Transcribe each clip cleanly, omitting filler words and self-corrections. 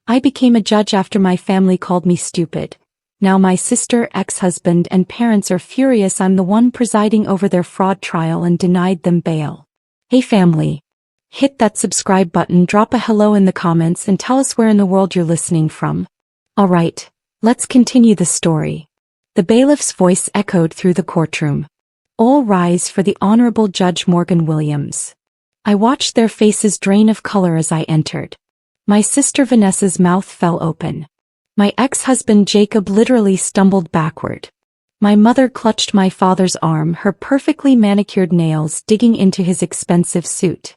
I became a judge after my family called me stupid. Now my sister, ex-husband, and parents are furious I'm the one presiding over their fraud trial and denied them bail. Hey family. Hit that subscribe button, drop a hello in the comments, and tell us where in the world you're listening from. Alright, let's continue the story. The bailiff's voice echoed through the courtroom. All rise for the Honorable Judge Morgan Williams. I watched their faces drain of color as I entered. My sister Vanessa's mouth fell open. My ex-husband Jacob literally stumbled backward. My mother clutched my father's arm, her perfectly manicured nails digging into his expensive suit.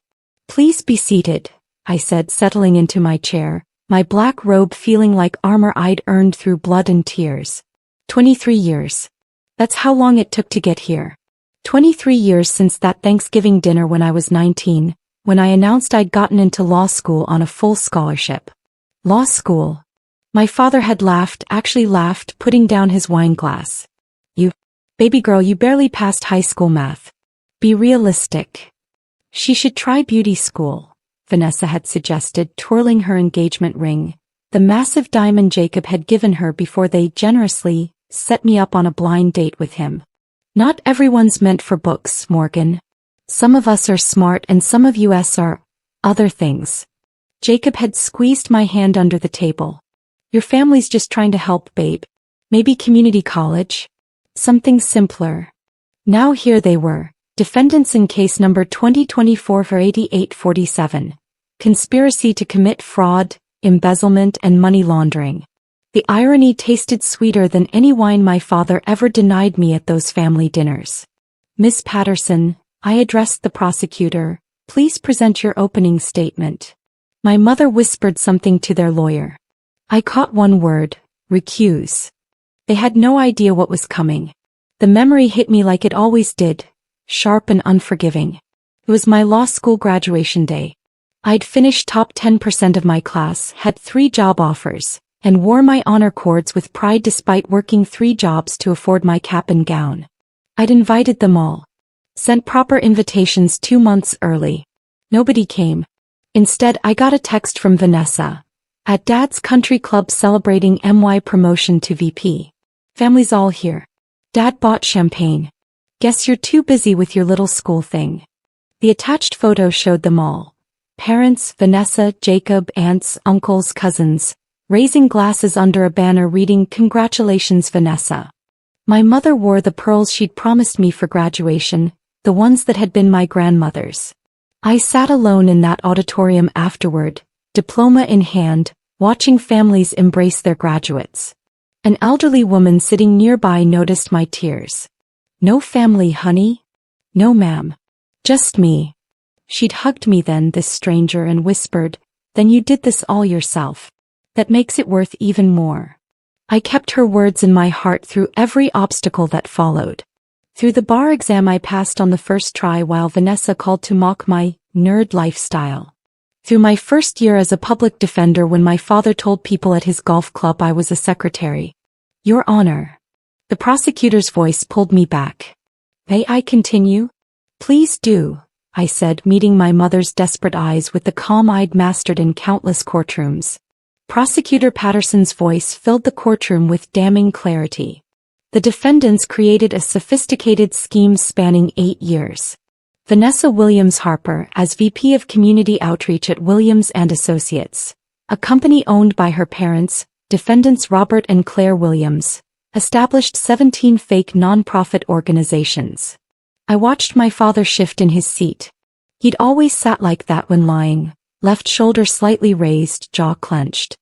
Please be seated, I said, settling into my chair, my black robe feeling like armor I'd earned through blood and tears. 23 years. That's how long it took to get here. 23 years since that Thanksgiving dinner when I was 19, when I announced I'd gotten into law school on a full scholarship. Law school. My father had laughed, actually laughed, putting down his wine glass. You, baby girl, you barely passed high school math. Be realistic. She should try beauty school, Vanessa had suggested, twirling her engagement ring, the massive diamond Jacob had given her before they generously set me up on a blind date with him. Not everyone's meant for books, Morgan. Some of us are smart and some of us are other things. Jacob had squeezed my hand under the table. Your family's just trying to help, babe. Maybe community college? Something simpler. Now here they were, defendants in case number 2024 for 8847. Conspiracy to commit fraud, embezzlement, and money laundering. The irony tasted sweeter than any wine my father ever denied me at those family dinners. Miss Patterson, I addressed the prosecutor, please present your opening statement. My mother whispered something to their lawyer. I caught one word, recuse. They had no idea what was coming. The memory hit me like it always did, sharp and unforgiving. It was my law school graduation day. I'd finished top 10% of my class, had 3 job offers, and wore my honor cords with pride despite working 3 jobs to afford my cap and gown. I'd invited them all. Sent proper invitations 2 months early. Nobody came. Instead, I got a text from Vanessa. At Dad's country club celebrating MY promotion to VP. Family's all here. Dad bought champagne. Guess you're too busy with your little school thing. The attached photo showed them all. Parents, Vanessa, Jacob, aunts, uncles, cousins, raising glasses under a banner reading "Congratulations, Vanessa." My mother wore the pearls she'd promised me for graduation, the ones that had been my grandmother's. I sat alone in that auditorium afterward, diploma in hand, watching families embrace their graduates. An elderly woman sitting nearby noticed my tears. No family, honey? No, ma'am. Just me. She'd hugged me then, this stranger, and whispered, then you did this all yourself. That makes it worth even more. I kept her words in my heart through every obstacle that followed. Through the bar exam I passed on the first try while Vanessa called to mock my nerd lifestyle. Through my first year as a public defender when my father told people at his golf club I was a secretary. Your Honor. The prosecutor's voice pulled me back. May I continue? Please do, I said, meeting my mother's desperate eyes with the calm I'd mastered in countless courtrooms. Prosecutor Patterson's voice filled the courtroom with damning clarity. The defendants created a sophisticated scheme spanning 8 years. Vanessa Williams Harper as VP of Community Outreach at Williams & Associates, a company owned by her parents, defendants Robert and Claire Williams, established 17 fake non-profit organizations. I watched my father shift in his seat. He'd always sat like that when lying, left shoulder slightly raised, jaw clenched.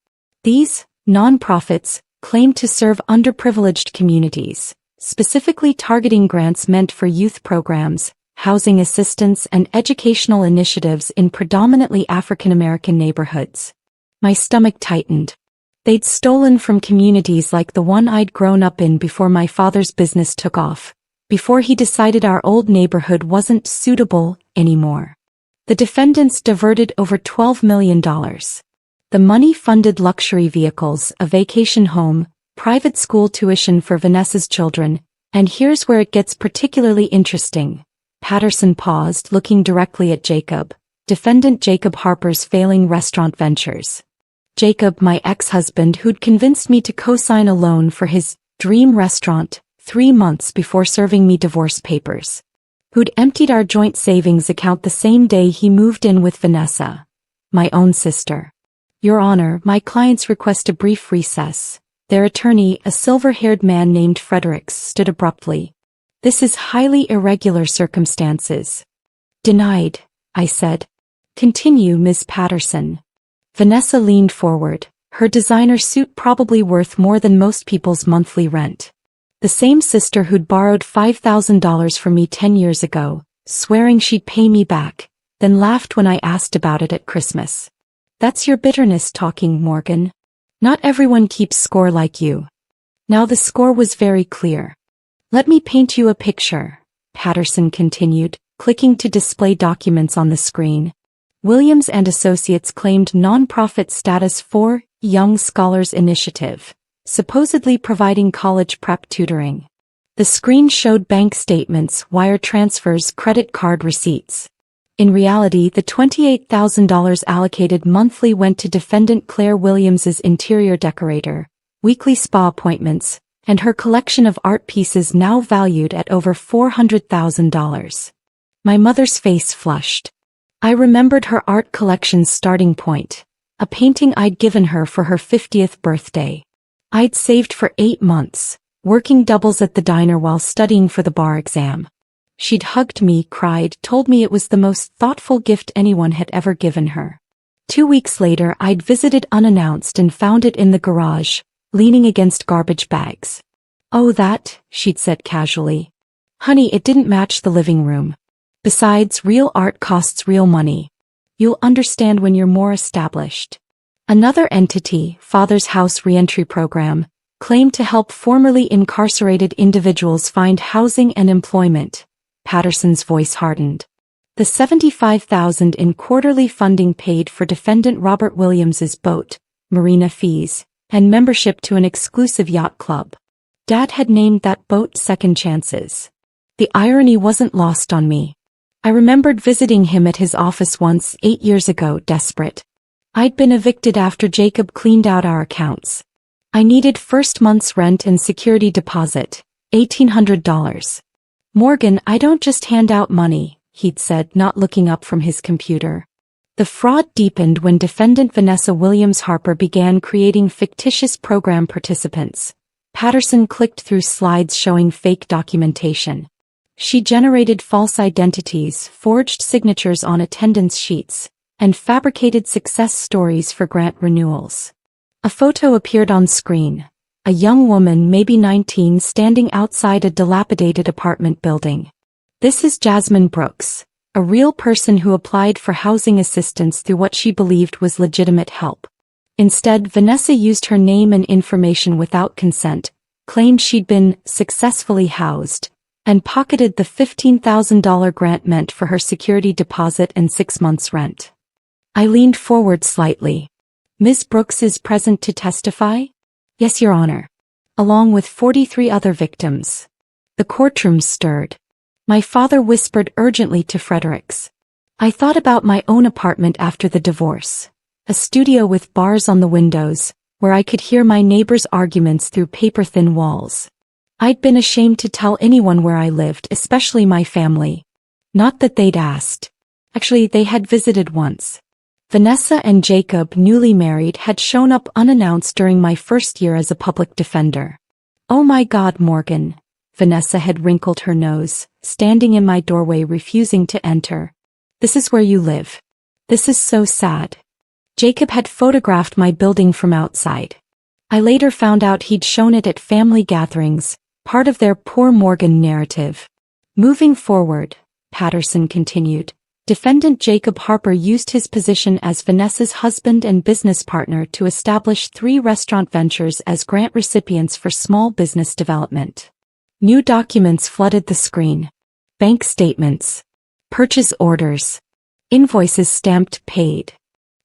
These non-profits claimed to serve underprivileged communities, specifically targeting grants meant for youth programs, housing assistance, and educational initiatives in predominantly African American neighborhoods. My stomach tightened. They'd stolen from communities like the one I'd grown up in before my father's business took off, before he decided our old neighborhood wasn't suitable anymore. The defendants diverted over $12 million. The money funded luxury vehicles, a vacation home, private school tuition for Vanessa's children, and here's where it gets particularly interesting. Patterson paused, looking directly at Jacob, defendant Jacob Harper's failing restaurant ventures. Jacob, my ex-husband who'd convinced me to co-sign a loan for his dream restaurant 3 months before serving me divorce papers. Who'd emptied our joint savings account the same day he moved in with Vanessa, my own sister. Your Honor, my clients request a brief recess. Their attorney, a silver-haired man named Fredericks, stood abruptly. This is highly irregular circumstances. Denied, I said. Continue, Ms. Patterson. Vanessa leaned forward, her designer suit probably worth more than most people's monthly rent. The same sister who'd borrowed $5,000 from me 10 years ago, swearing she'd pay me back, then laughed when I asked about it at Christmas. That's your bitterness talking, Morgan. Not everyone keeps score like you. Now the score was very clear. Let me paint you a picture, Patterson continued, clicking to display documents on the screen. Williams and Associates claimed non-profit status for Young Scholars Initiative, supposedly providing college prep tutoring. The screen showed bank statements, wire transfers, credit card receipts. In reality, the $28,000 allocated monthly went to defendant Claire Williams's interior decorator, weekly spa appointments, and her collection of art pieces now valued at over $400,000. My mother's face flushed. I remembered her art collection's starting point, a painting I'd given her for her 50th birthday. I'd saved for 8 months, working doubles at the diner while studying for the bar exam. She'd hugged me, cried, told me it was the most thoughtful gift anyone had ever given her. 2 weeks later, I'd visited unannounced and found it in the garage, leaning against garbage bags. Oh, that, she'd said casually. Honey, it didn't match the living room. Besides, real art costs real money. You'll understand when you're more established. Another entity, Father's House Reentry Program, claimed to help formerly incarcerated individuals find housing and employment. Patterson's voice hardened. The $75,000 in quarterly funding paid for defendant Robert Williams's boat, marina fees, and membership to an exclusive yacht club. Dad had named that boat Second Chances. The irony wasn't lost on me. I remembered visiting him at his office once 8 years ago, desperate. I'd been evicted after Jacob cleaned out our accounts. I needed first month's rent and security deposit, $1,800. Morgan, I don't just hand out money, he'd said, not looking up from his computer. The fraud deepened when defendant Vanessa Williams Harper began creating fictitious program participants. Patterson clicked through slides showing fake documentation. She generated false identities, forged signatures on attendance sheets, and fabricated success stories for grant renewals. A photo appeared on screen. A young woman, maybe 19, standing outside a dilapidated apartment building. This is Jasmine Brooks, a real person who applied for housing assistance through what she believed was legitimate help. Instead, Vanessa used her name and information without consent, claimed she'd been successfully housed, and pocketed the $15,000 grant meant for her security deposit and 6 months' rent. I leaned forward slightly. Ms. Brooks is present to testify? Yes, Your Honor. Along with 43 other victims. The courtroom stirred. My father whispered urgently to Fredericks. I thought about my own apartment after the divorce. A studio with bars on the windows, where I could hear my neighbors' arguments through paper-thin walls. I'd been ashamed to tell anyone where I lived, especially my family. Not that they'd asked. Actually, they had visited once. Vanessa and Jacob, newly married, had shown up unannounced during my first year as a public defender. Oh my God, Morgan. Vanessa had wrinkled her nose, standing in my doorway refusing to enter. This is where you live. This is so sad. Jacob had photographed my building from outside. I later found out he'd shown it at family gatherings, part of their poor Morgan narrative. Moving forward, Patterson continued. Defendant Jacob Harper used his position as Vanessa's husband and business partner to establish 3 restaurant ventures as grant recipients for small business development. New documents flooded the screen. Bank statements. Purchase orders. Invoices stamped paid.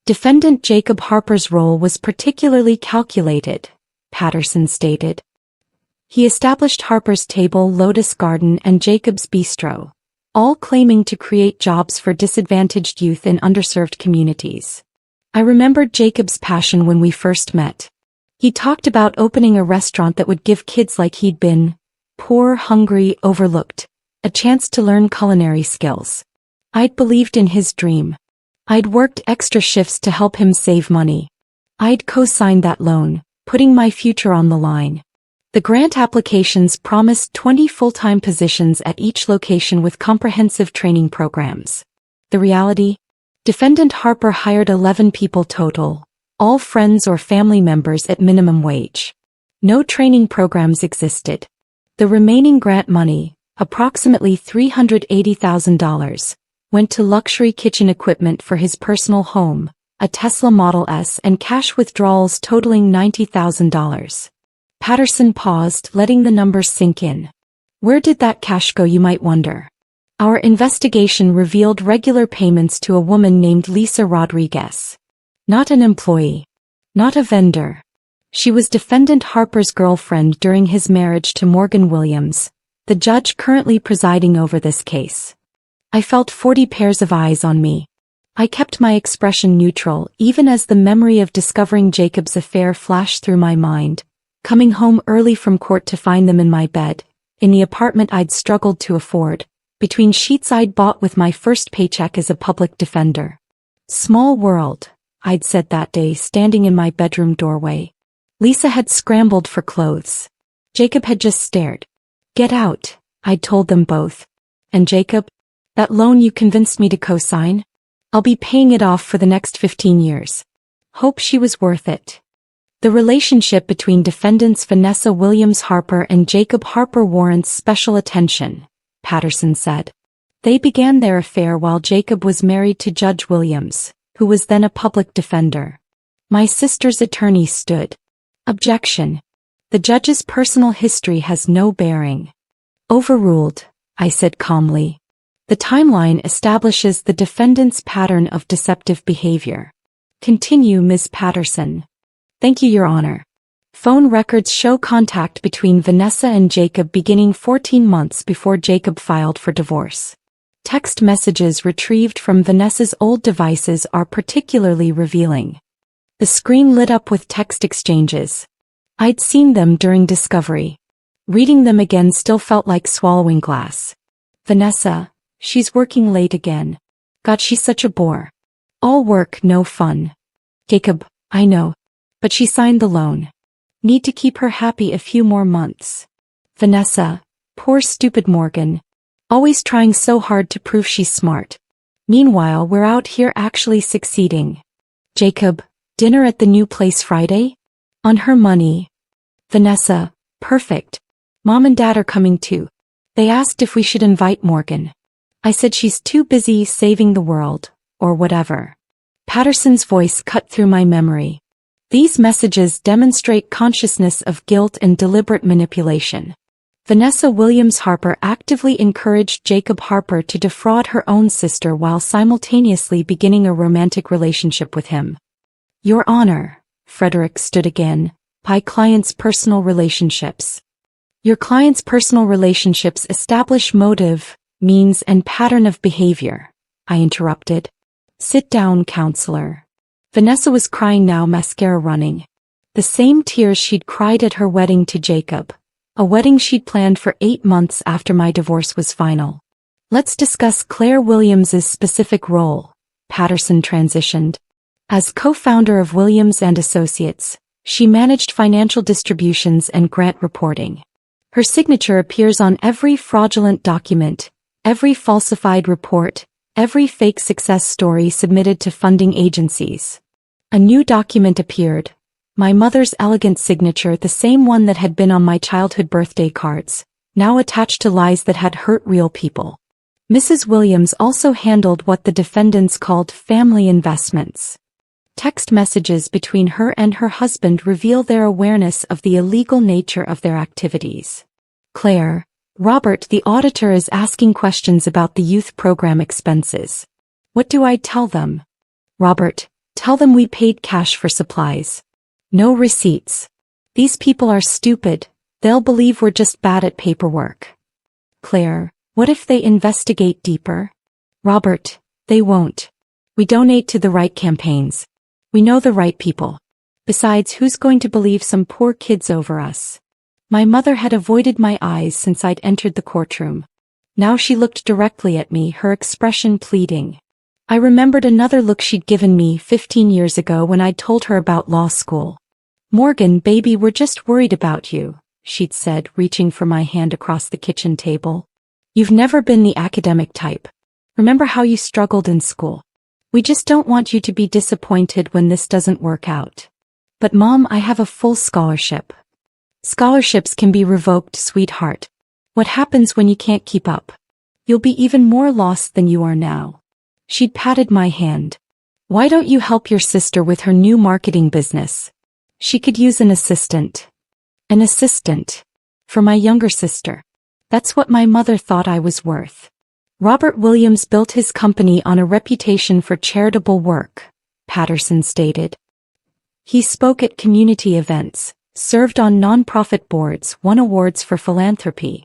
Defendant Jacob Harper's role was particularly calculated, Patterson stated. He established Harper's Table, Lotus Garden, and Jacob's Bistro, all claiming to create jobs for disadvantaged youth in underserved communities. I remembered Jacob's passion when we first met. He talked about opening a restaurant that would give kids like he'd been, poor, hungry, overlooked, a chance to learn culinary skills. I'd believed in his dream. I'd worked extra shifts to help him save money. I'd co-signed that loan, putting my future on the line. The grant applications promised 20 full-time positions at each location with comprehensive training programs. The reality? Defendant Harper hired 11 people total, all friends or family members at minimum wage. No training programs existed. The remaining grant money, approximately $380,000, went to luxury kitchen equipment for his personal home, a Tesla Model S, and cash withdrawals totaling $90,000. Patterson paused, letting the numbers sink in. Where did that cash go, you might wonder? Our investigation revealed regular payments to a woman named Lisa Rodriguez. Not an employee. Not a vendor. She was Defendant Harper's girlfriend during his marriage to Morgan Williams, the judge currently presiding over this case. I felt 40 pairs of eyes on me. I kept my expression neutral even as the memory of discovering Jacob's affair flashed through my mind, coming home early from court to find them in my bed, in the apartment I'd struggled to afford, between sheets I'd bought with my first paycheck as a public defender. Small world, I'd said that day standing in my bedroom doorway. Lisa had scrambled for clothes. Jacob had just stared. Get out, I'd told them both. And Jacob? That loan you convinced me to co-sign? I'll be paying it off for the next 15 years. Hope she was worth it. The relationship between defendants Vanessa Williams Harper and Jacob Harper warrants special attention, Patterson said. They began their affair while Jacob was married to Judge Williams, who was then a public defender. My sister's attorney stood. Objection. The judge's personal history has no bearing. Overruled, I said calmly. The timeline establishes the defendant's pattern of deceptive behavior. Continue, Ms. Patterson. Thank you, Your Honor. Phone records show contact between Vanessa and Jacob beginning 14 months before Jacob filed for divorce. Text messages retrieved from Vanessa's old devices are particularly revealing. The screen lit up with text exchanges. I'd seen them during discovery. Reading them again still felt like swallowing glass. Vanessa, she's working late again. God, she's such a bore. All work, no fun. Jacob, I know. But she signed the loan. Need to keep her happy a few more months. Vanessa, poor stupid Morgan. Always trying so hard to prove she's smart. Meanwhile, we're out here actually succeeding. Jacob, dinner at the new place Friday? On her money. Vanessa, perfect. Mom and Dad are coming too. They asked if we should invite Morgan. I said she's too busy saving the world, or whatever. Patterson's voice cut through my memory. These messages demonstrate consciousness of guilt and deliberate manipulation. Vanessa Williams Harper actively encouraged Jacob Harper to defraud her own sister while simultaneously beginning a romantic relationship with him. Your Honor, Frederick stood again, my client's personal relationships. Your client's personal relationships establish motive, means, and pattern of behavior, I interrupted. Sit down, counselor. Vanessa was crying now, mascara running. The same tears she'd cried at her wedding to Jacob. A wedding she'd planned for 8 months after my divorce was final. Let's discuss Claire Williams's specific role, Patterson transitioned. As co-founder of Williams & Associates, she managed financial distributions and grant reporting. Her signature appears on every fraudulent document, every falsified report, every fake success story submitted to funding agencies. A new document appeared. My mother's elegant signature, the same one that had been on my childhood birthday cards, now attached to lies that had hurt real people. Mrs. Williams also handled what the defendants called family investments. Text messages between her and her husband reveal their awareness of the illegal nature of their activities. Claire, Robert the auditor is asking questions about the youth program expenses. What do I tell them? Robert, tell them we paid cash for supplies. No receipts. These people are stupid, they'll believe we're just bad at paperwork. Claire, what if they investigate deeper? Robert, they won't. We donate to the right campaigns. We know the right people. Besides, who's going to believe some poor kids over us? My mother had avoided my eyes since I'd entered the courtroom. Now she looked directly at me, her expression pleading. I remembered another look she'd given me 15 years ago when I'd told her about law school. "Morgan, baby, we're just worried about you," she'd said, reaching for my hand across the kitchen table. "You've never been the academic type. Remember how you struggled in school? We just don't want you to be disappointed when this doesn't work out." "But Mom, I have a full scholarship." "Scholarships can be revoked, sweetheart. What happens when you can't keep up? You'll be even more lost than you are now." She'd patted my hand. "Why don't you help your sister with her new marketing business? She could use an assistant." An assistant? For my younger sister. That's what my mother thought I was worth. "Robert Williams built his company on a reputation for charitable work," Patterson stated. "He spoke at community events, served on non-profit boards, won awards for philanthropy.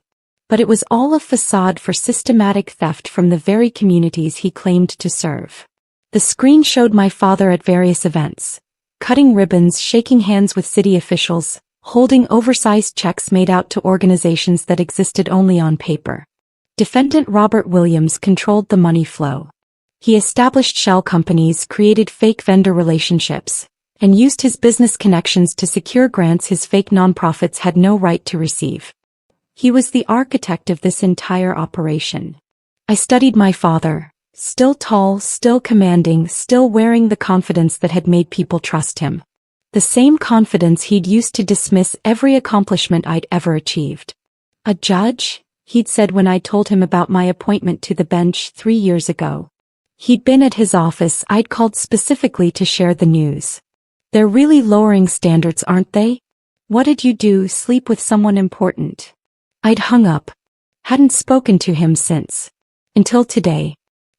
But it was all a facade for systematic theft from the very communities he claimed to serve." The screen showed my father at various events, cutting ribbons, shaking hands with city officials, holding oversized checks made out to organizations that existed only on paper. Defendant Robert Williams controlled the money flow. He established shell companies, created fake vendor relationships, and used his business connections to secure grants his fake nonprofits had no right to receive. He was the architect of this entire operation. I studied my father, still tall, still commanding, still wearing the confidence that had made people trust him. The same confidence he'd used to dismiss every accomplishment I'd ever achieved. "A judge?" he'd said when I told him about my appointment to the bench 3 years ago. He'd been at his office. I'd called specifically to share the news. "They're really lowering standards, aren't they? What did you do, sleep with someone important?" I'd hung up. Hadn't spoken to him since. Until today.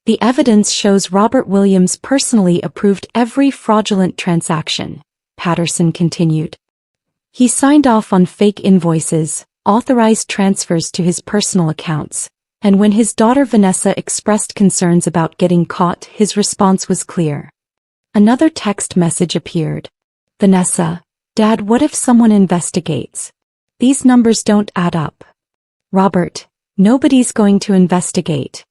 "The evidence shows Robert Williams personally approved every fraudulent transaction," Patterson continued. "He signed off on fake invoices, authorized transfers to his personal accounts, and when his daughter Vanessa expressed concerns about getting caught, his response was clear." Another text message appeared. "Vanessa, Dad, what if someone investigates? These numbers don't add up." "Robert, nobody's going to investigate.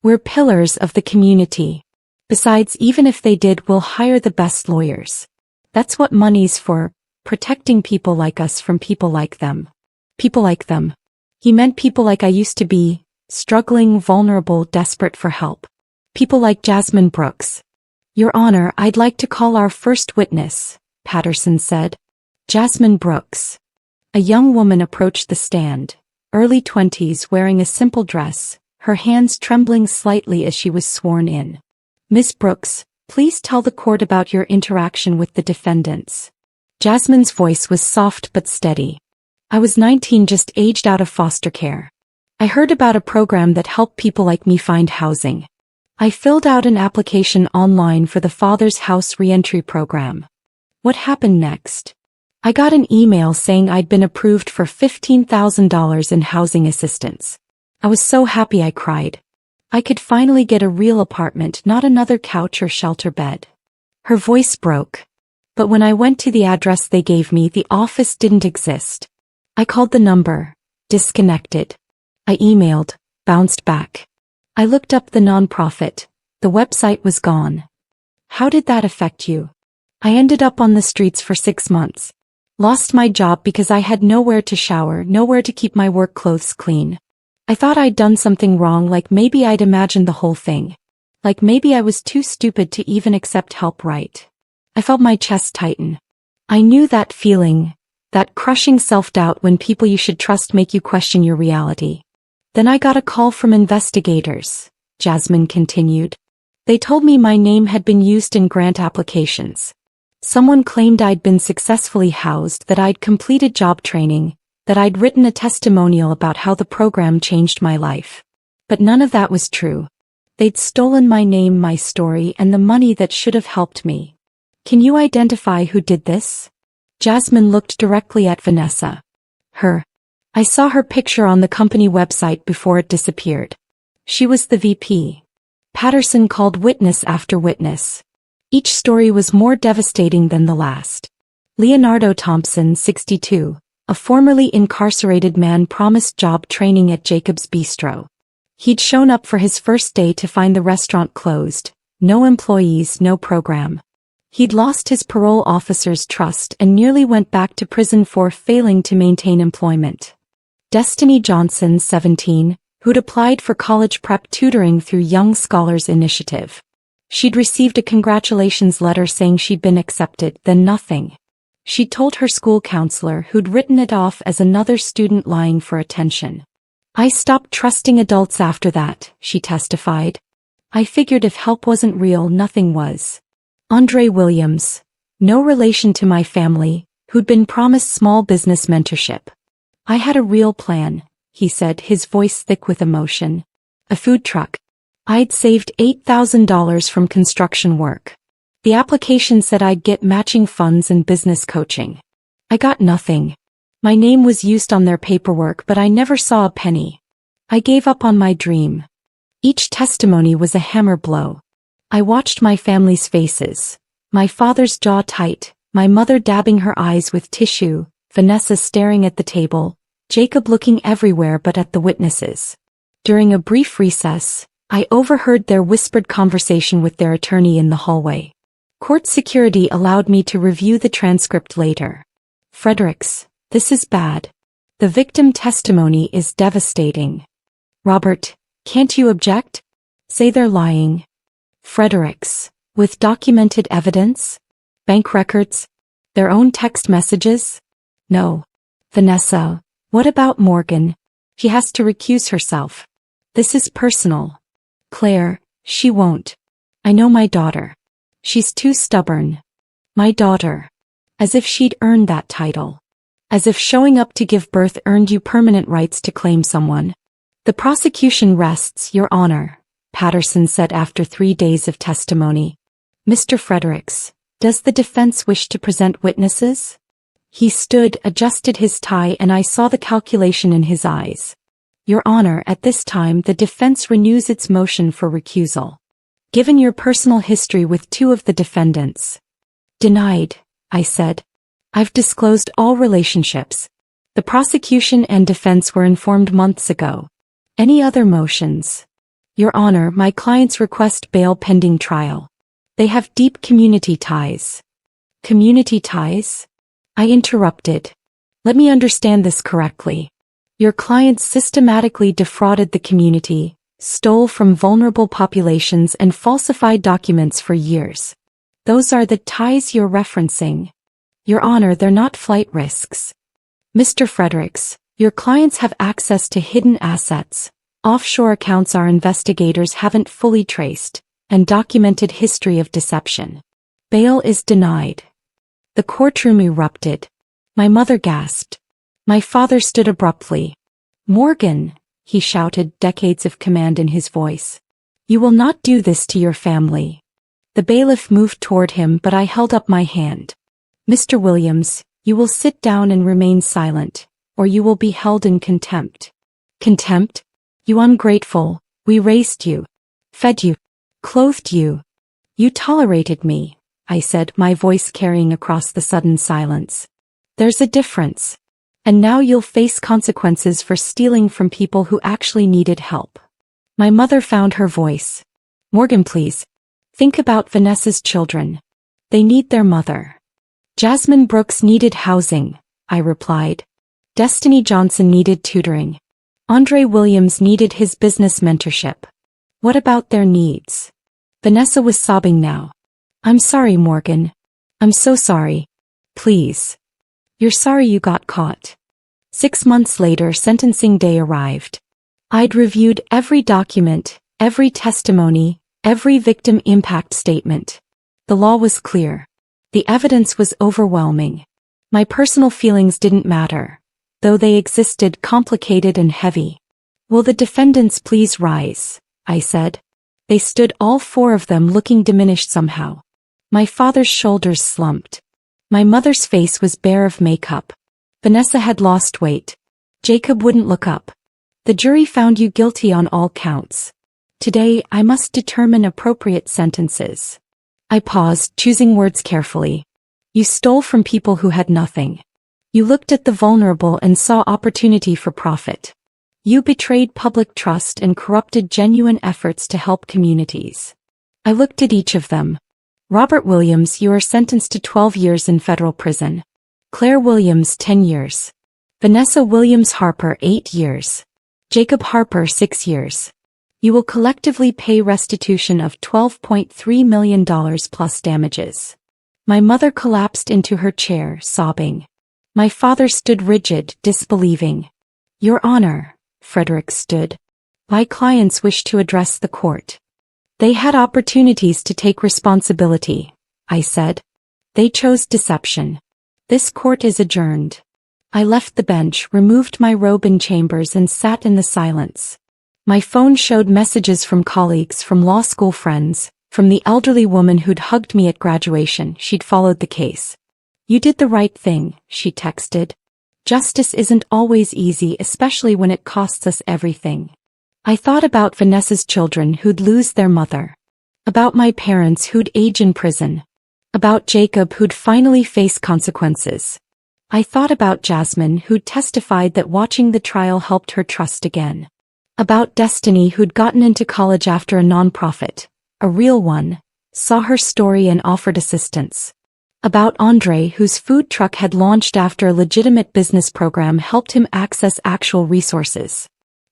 We're pillars of the community. Besides, even if they did, we'll hire the best lawyers. That's what money's for, protecting people like us from people like them." People like them. He meant people like I used to be, struggling, vulnerable, desperate for help. People like Jasmine Brooks. "Your Honor, I'd like to call our first witness," Patterson said. Jasmine Brooks. A young woman approached the stand, early 20s, wearing a simple dress, her hands trembling slightly as she was sworn in. "Miss Brooks, please tell the court about your interaction with the defendants." Jasmine's voice was soft but steady. "I was 19, just aged out of foster care. I heard about a program that helped people like me find housing. I filled out an application online for the Father's House Reentry Program. What happened next? I got an email saying I'd been approved for $15,000 in housing assistance. I was so happy I cried. I could finally get a real apartment, not another couch or shelter bed." Her voice broke. "But when I went to the address they gave me, the office didn't exist. I called the number. Disconnected. I emailed. Bounced back. I looked up the nonprofit. The website was gone." "How did that affect you?" "I ended up on the streets for 6 months. Lost my job because I had nowhere to shower, nowhere to keep my work clothes clean. I thought I'd done something wrong, like maybe I'd imagined the whole thing. Like maybe I was too stupid to even accept help right. I felt my chest tighten. I knew that feeling, that crushing self-doubt when people you should trust make you question your reality. Then I got a call from investigators," Jasmine continued. "They told me my name had been used in grant applications. Someone claimed I'd been successfully housed, that I'd completed job training, that I'd written a testimonial about how the program changed my life. But none of that was true. They'd stolen my name, my story, and the money that should have helped me. Can you identify who did this?" Jasmine looked directly at Vanessa. "Her. I saw her picture on the company website before it disappeared. She was the VP." Patterson called witness after witness. Each story was more devastating than the last. Leonardo Thompson, 62, a formerly incarcerated man, promised job training at Jacob's Bistro. He'd shown up for his first day to find the restaurant closed. No employees, no program. He'd lost his parole officer's trust and nearly went back to prison for failing to maintain employment. Destiny Johnson, 17, who'd applied for college prep tutoring through Young Scholars Initiative. She'd received a congratulations letter saying she'd been accepted, then nothing. She'd told her school counselor, who'd written it off as another student lying for attention. "I stopped trusting adults after that," she testified. "I figured if help wasn't real, nothing was." Andre Williams, no relation to my family, who'd been promised small business mentorship. "I had a real plan," he said, his voice thick with emotion. "A food truck. I'd saved $8,000 from construction work. The application said I'd get matching funds and business coaching. I got nothing. My name was used on their paperwork, but I never saw a penny. I gave up on my dream." Each testimony was a hammer blow. I watched my family's faces. My father's jaw tight, my mother dabbing her eyes with tissue, Vanessa staring at the table, Jacob looking everywhere but at the witnesses. During a brief recess, I overheard their whispered conversation with their attorney in the hallway. Court security allowed me to review the transcript later. "Fredericks, this is bad. The victim testimony is devastating. Robert, can't you object? Say they're lying." Fredericks, with documented evidence? Bank records? Their own text messages? No. Vanessa, what about Morgan? She has to recuse herself. This is personal. Claire, she won't. I know my daughter. She's too stubborn. My daughter. As if she'd earned that title. As if showing up to give birth earned you permanent rights to claim someone. "The prosecution rests, Your Honor," Patterson said after 3 days of testimony. "Mr. Fredericks, does the defense wish to present witnesses?" He stood, adjusted his tie, and I saw the calculation in his eyes. "Your Honor, at this time the defense renews its motion for recusal. Given your personal history with 2 of the defendants." "Denied," I said. "I've disclosed all relationships. The prosecution and defense were informed months ago. Any other motions?" "Your Honor, my clients request bail pending trial. They have deep community ties." "Community ties?" I interrupted. "Let me understand this correctly. Your clients systematically defrauded the community, stole from vulnerable populations and falsified documents for years. Those are the ties you're referencing." "Your Honor, they're not flight risks. Mr. Fredericks, your clients have access to hidden assets, offshore accounts our investigators haven't fully traced, and documented history of deception. Bail is denied." The courtroom erupted. My mother gasped. My father stood abruptly. "Morgan," he shouted, decades of command in his voice. "You will not do this to your family." The bailiff moved toward him, but I held up my hand. "Mr. Williams, you will sit down and remain silent, or you will be held in contempt." "Contempt? You ungrateful, we raised you, fed you, clothed you. You tolerated me," I said, my voice carrying across the sudden silence. "There's a difference. And now you'll face consequences for stealing from people who actually needed help." My mother found her voice. "Morgan, please. Think about Vanessa's children. They need their mother." "Jasmine Brooks needed housing," I replied. "Destiny Johnson needed tutoring. Andre Williams needed his business mentorship. What about their needs?" Vanessa was sobbing now. "I'm sorry, Morgan. I'm so sorry. Please. You're sorry you got caught." 6 months later, sentencing day arrived. I'd reviewed every document, every testimony, every victim impact statement. The law was clear. The evidence was overwhelming. My personal feelings didn't matter, though they existed, complicated and heavy. "Will the defendants please rise?" I said. They stood, all 4 of them, looking diminished somehow. My father's shoulders slumped. My mother's face was bare of makeup. Vanessa had lost weight. Jacob wouldn't look up. "The jury found you guilty on all counts. Today I must determine appropriate sentences." I paused, choosing words carefully. You stole from people who had nothing. You looked at the vulnerable and saw opportunity for profit. You betrayed public trust and corrupted genuine efforts to help communities. I looked at each of them. Robert Williams, you are sentenced to 12 years in federal prison. Claire Williams, 10 years. Vanessa Williams Harper, 8 years. Jacob Harper, 6 years. You will collectively pay restitution of $12.3 million plus damages. My mother collapsed into her chair, sobbing. My father stood rigid, disbelieving. Your Honor, Frederick stood. My clients wish to address the court. They had opportunities to take responsibility, I said. They chose deception. This court is adjourned. I left the bench, removed my robe in chambers and sat in the silence. My phone showed messages from colleagues, from law school friends, from the elderly woman who'd hugged me at graduation. She'd followed the case. You did the right thing, she texted. Justice isn't always easy, especially when it costs us everything. I thought about Vanessa's children who'd lose their mother. About my parents who'd age in prison. About Jacob who'd finally face consequences. I thought about Jasmine who'd testified that watching the trial helped her trust again. About Destiny who'd gotten into college after a nonprofit, a real one, saw her story and offered assistance. About Andre whose food truck had launched after a legitimate business program helped him access actual resources.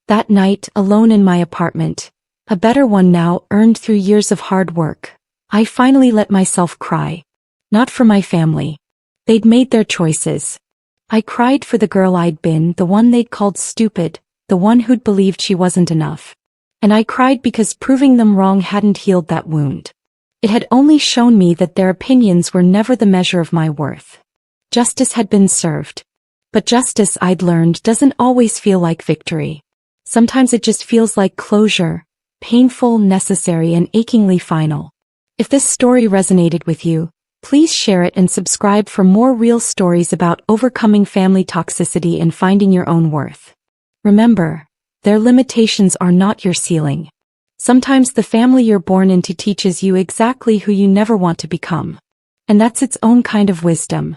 That night, alone in my apartment, a better one now earned through years of hard work, I finally let myself cry. Not for my family. They'd made their choices. I cried for the girl I'd been, the one they'd called stupid, the one who'd believed she wasn't enough. And I cried because proving them wrong hadn't healed that wound. It had only shown me that their opinions were never the measure of my worth. Justice had been served. But justice, I'd learned, doesn't always feel like victory. Sometimes it just feels like closure, painful, necessary, and achingly final. If this story resonated with you, please share it and subscribe for more real stories about overcoming family toxicity and finding your own worth. Remember, their limitations are not your ceiling. Sometimes the family you're born into teaches you exactly who you never want to become. And that's its own kind of wisdom.